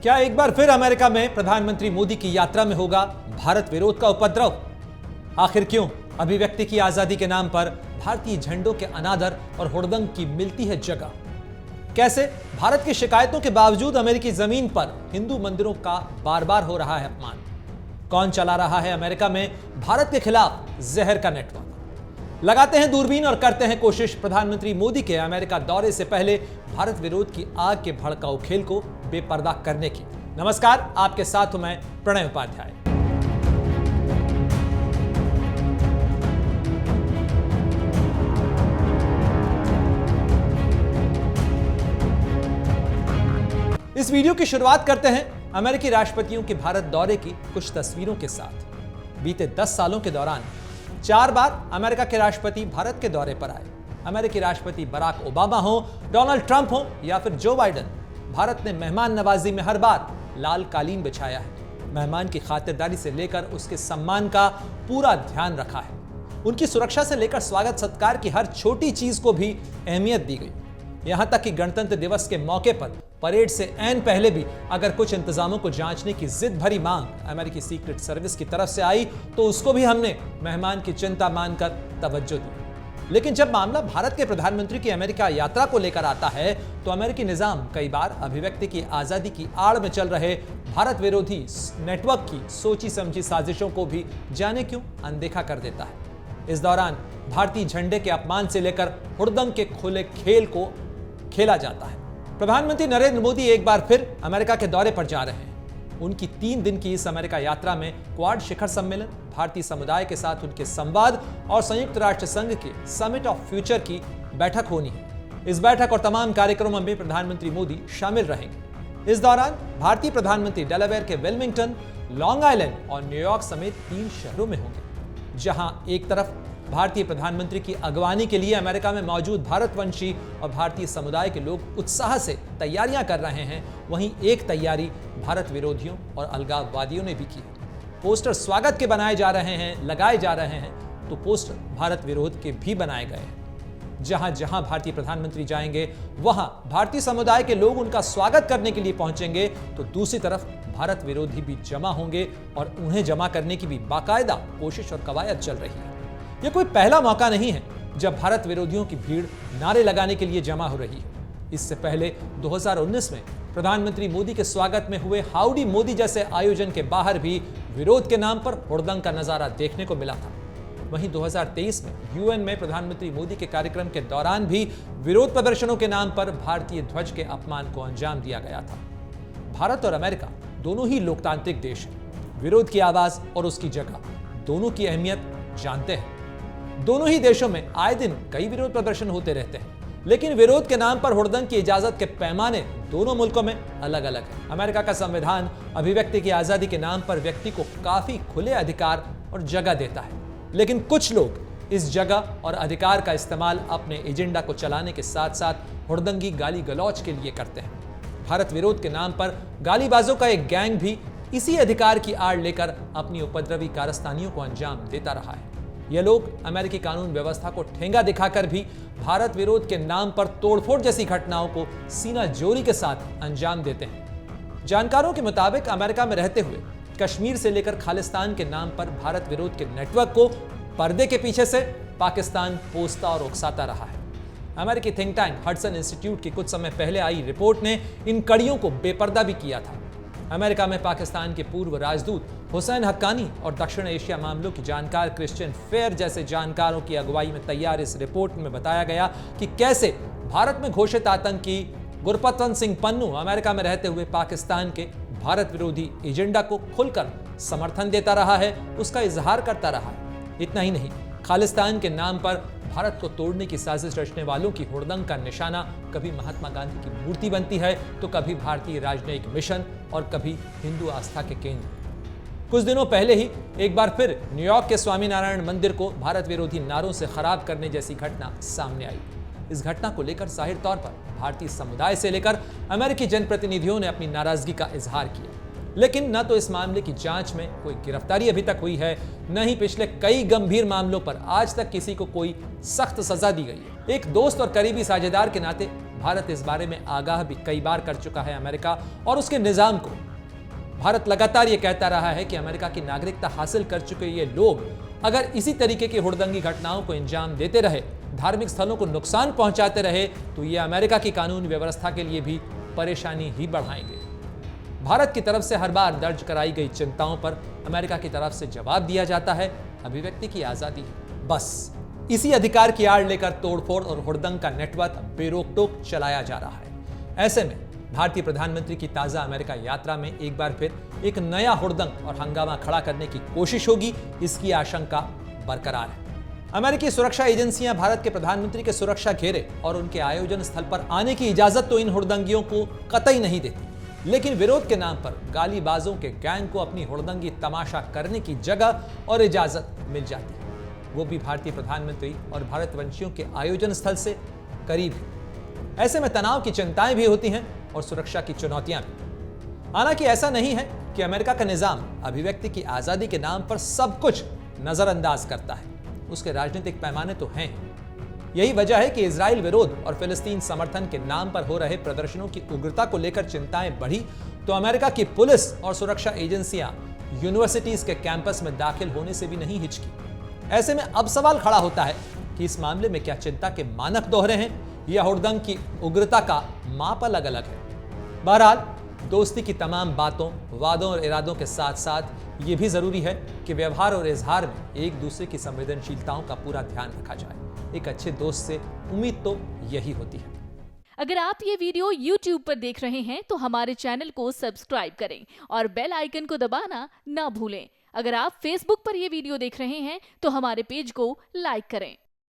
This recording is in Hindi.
क्या एक बार फिर अमेरिका में प्रधानमंत्री मोदी की यात्रा में होगा भारत विरोध का उपद्रव? आखिर क्यों अभिव्यक्ति की आजादी के नाम पर भारतीय झंडों के अनादर और हुड़दंग की मिलती है जगह? कैसे भारत की शिकायतों के बावजूद अमेरिकी जमीन पर हिंदू मंदिरों का बार बार हो रहा है अपमान? कौन चला रहा है अमेरिका में भारत के खिलाफ जहर का नेटवर्क? लगाते हैं दूरबीन और करते हैं कोशिश प्रधानमंत्री मोदी के अमेरिका दौरे से पहले भारत विरोध की आग के भड़काऊ खेल को बेपर्दा करने की। नमस्कार, आपके साथ हूं मैं प्रणय उपाध्याय। इस वीडियो की शुरुआत करते हैं अमेरिकी राष्ट्रपतियों के भारत दौरे की कुछ तस्वीरों के साथ। बीते 10 सालों के दौरान 4 बार अमेरिका के राष्ट्रपति भारत के दौरे पर आए। अमेरिकी राष्ट्रपति बराक ओबामा हो, डोनाल्ड ट्रंप हो या फिर जो बाइडेन, भारत ने मेहमान नवाजी में हर बार लाल कालीन बिछाया है। मेहमान की खातिरदारी से लेकर उसके सम्मान का पूरा ध्यान रखा है। उनकी सुरक्षा से लेकर स्वागत सत्कार की हर छोटी चीज को भी अहमियत दी गई। यहां तक कि गणतंत्र दिवस के मौके पर परेड से ऐन पहले भी अगर कुछ इंतजामों को जांचने की जिद भरी मांग अमेरिकी सीक्रेट सर्विस की तरफ से आई तो उसको भी हमने मेहमान की चिंता मानकर तवज्जो दी। लेकिन जब मामला भारत के प्रधानमंत्री की अमेरिका यात्रा को लेकर आता है तो अमेरिकी निजाम कई बार अभिव्यक्ति की आजादी की आड़ में चल रहे भारत विरोधी नेटवर्क की सोची समझी साजिशों को भी जाने क्यों अनदेखा कर देता है। इस दौरान भारतीय झंडे के अपमान से लेकर हुड़दंग के खुले खेल को खेला जाता है। प्रधानमंत्री नरेंद्र मोदी एक बार फिर अमेरिका के दौरे पर जा रहे हैं। उनकी 3 दिन की इस अमेरिका यात्रा में क्वाड शिखर सम्मेलन, भारतीय समुदाय के साथ उनके संवाद और संयुक्त राष्ट्र संघ के समिट ऑफ फ्यूचर की बैठक होनी है। इस बैठक और तमाम कार्यक्रमों में प्रधानमंत्री मोदी शामिल रहेंगे। इस दौरान भारतीय प्रधानमंत्री डेलावेयर के वेलमिंगटन, लॉन्ग आइलैंड और न्यूयॉर्क समेत 3 शहरों में होंगे। जहां एक तरफ भारतीय प्रधानमंत्री की अगवानी के लिए अमेरिका में मौजूद भारतवंशी और भारतीय समुदाय के लोग उत्साह से तैयारियां कर रहे हैं, वहीं एक तैयारी भारत विरोधियों और अलगाववादियों ने भी की है। पोस्टर स्वागत के बनाए जा रहे हैं, लगाए जा रहे हैं, तो पोस्टर भारत विरोध के भी बनाए गए हैं। जहां जहां भारतीय प्रधानमंत्री जाएंगे वहां भारतीय समुदाय के लोग उनका स्वागत करने के लिए पहुंचेंगे, तो दूसरी तरफ भारत विरोधी भी जमा होंगे और उन्हें जमा करने की भी बाकायदा कोशिश और कवायद चल रही है। यह कोई पहला मौका नहीं है जब भारत विरोधियों की भीड़ नारे लगाने के लिए जमा हो रही है। इससे पहले 2019 में प्रधानमंत्री मोदी के स्वागत में हुए हाउडी मोदी जैसे आयोजन के बाहर भी विरोध के नाम पर हुड़दंग का नजारा देखने को मिला था। वहीं 2023 में यूएन में प्रधानमंत्री मोदी के कार्यक्रम के दौरान भी विरोध प्रदर्शनों के नाम पर भारतीय ध्वज के अपमान को अंजाम दिया गया था। भारत और अमेरिका दोनों ही लोकतांत्रिक देश हैं। विरोध की आवाज और उसकी जगह दोनों की अहमियत जानते हैं। दोनों ही देशों में आए दिन कई विरोध प्रदर्शन होते रहते हैं, लेकिन विरोध के नाम पर हुड़दंग की इजाजत के पैमाने दोनों मुल्कों में अलग अलग है। अमेरिका का संविधान अभिव्यक्ति की आजादी के नाम पर व्यक्ति को काफी खुले अधिकार और जगह देता है, लेकिन कुछ लोग इस जगह और अधिकार का इस्तेमाल अपने एजेंडा को चलाने के साथ साथ हुड़दंगी गाली गलौज के लिए करते हैं। भारत विरोध के नाम पर गालीबाजों का एक गैंग भी इसी अधिकार की आड़ लेकर अपनी उपद्रवी कारस्तानियों को अंजाम देता रहा है। ये लोग अमेरिकी कानून व्यवस्था को ठेंगा दिखाकर भी भारत विरोध के नाम पर तोड़फोड़ जैसी घटनाओं को सीना जोरी के साथ अंजाम देते हैं। जानकारों के मुताबिक अमेरिका में रहते हुए कश्मीर से लेकर खालिस्तान के नाम पर भारत विरोध के नेटवर्क को पर्दे के पीछे से पाकिस्तान पोसता और उकसाता रहा है। अमेरिकी थिंक टैंक हडसन इंस्टीट्यूट की कुछ समय पहले आई रिपोर्ट ने इन कड़ियों को बेपर्दा भी किया था। अमेरिका में पाकिस्तान के पूर्व राजदूत हुसैन हक्कानी और दक्षिण एशिया मामलों की जानकार क्रिश्चियन फेयर जैसे जानकारों की अगुवाई में तैयार इस रिपोर्ट में बताया गया कि कैसे भारत में घोषित आतंकी गुरपतवंत सिंह पन्नू अमेरिका में रहते हुए पाकिस्तान के भारत विरोधी एजेंडा को खुलकर समर्थन देता रहा है, उसका इजहार करता रहा है। इतना ही नहीं, खालिस्तान के नाम पर भारत को तोड़ने की साजिश रचने वालों की हुड़दंग का निशाना कभी महात्मा गांधी की मूर्ति बनती है तो कभी भारतीय राजनयिक मिशन और कभी हिंदू आस्था के केंद्र। कुछ दिनों पहले ही एक बार फिर न्यूयॉर्क के स्वामीनारायण मंदिर को भारत विरोधी नारों से खराब करने जैसी घटना सामने आई। इस घटना को लेकर जाहिर तौर पर भारतीय समुदाय से लेकर अमेरिकी जनप्रतिनिधियों ने अपनी नाराजगी का इजहार किया, लेकिन न तो इस मामले की जांच में कोई गिरफ्तारी अभी तक हुई है, न ही पिछले कई गंभीर मामलों पर आज तक किसी को कोई सख्त सजा दी गई है। एक दोस्त और करीबी साझेदार के नाते भारत इस बारे में आगाह भी कई बार कर चुका है अमेरिका और उसके निजाम को। भारत लगातार ये कहता रहा है कि अमेरिका की नागरिकता हासिल कर चुके ये लोग अगर इसी तरीके की हुड़दंगी घटनाओं को अंजाम देते रहे, धार्मिक स्थलों को नुकसान पहुंचाते रहे, तो ये अमेरिका की कानून व्यवस्था के लिए भी परेशानी ही बढ़ाएंगे। भारत की तरफ से हर बार दर्ज कराई गई चिंताओं पर अमेरिका की तरफ से जवाब दिया जाता है, अभिव्यक्ति की आजादी है। बस इसी अधिकार की आड़ लेकर तोड़फोड़ और हुड़दंग का नेटवर्क बेरोक-टोक चलाया जा रहा है। ऐसे में भारतीय प्रधानमंत्री की ताजा अमेरिका यात्रा में एक बार फिर एक नया हुड़दंग और हंगामा खड़ा करने की कोशिश होगी, इसकी आशंका बरकरार है। अमेरिकी सुरक्षा एजेंसियां भारत के प्रधानमंत्री के सुरक्षा घेरे और उनके आयोजन स्थल पर आने की इजाजत तो इन हुड़दंगियों को कतई नहीं देती, लेकिन विरोध के नाम पर गालीबाजों के गैंग को अपनी हुड़दंगी तमाशा करने की जगह और इजाजत मिल जाती है, वो भी भारतीय प्रधानमंत्री और भारतवंशियों के आयोजन स्थल से करीब है। ऐसे में तनाव की चिंताएं भी होती हैं और सुरक्षा की चुनौतियां भी। हालांकि ऐसा नहीं है कि अमेरिका का निजाम अभिव्यक्ति की आजादी के नाम पर सब कुछ नजरअंदाज करता है, उसके राजनीतिक पैमाने तो हैं। यही वजह है कि इजराइल विरोध और फिलिस्तीन समर्थन के नाम पर हो रहे प्रदर्शनों की उग्रता को लेकर चिंताएं बढ़ी तो अमेरिका की पुलिस और सुरक्षा एजेंसियां यूनिवर्सिटीज के कैंपस में दाखिल होने से भी नहीं हिचकी। ऐसे में अब सवाल खड़ा होता है कि इस मामले में क्या चिंता के मानक दोहरे हैं या हुड़दंग की उग्रता का माप अलग अलग है। बहरहाल दोस्ती की तमाम बातों, वादों और इरादों के साथ साथ ये भी जरूरी है कि व्यवहार और इजहार में एक दूसरे की संवेदनशीलताओं का पूरा ध्यान रखा जाए। एक अच्छे दोस्त से उम्मीद तो यही होती है। अगर आप ये वीडियो YouTube पर देख रहे हैं तो हमारे चैनल को सब्सक्राइब करें और बेल आइकन को दबाना ना भूलें। अगर आप Facebook पर ये वीडियो देख रहे हैं तो हमारे पेज को लाइक करें।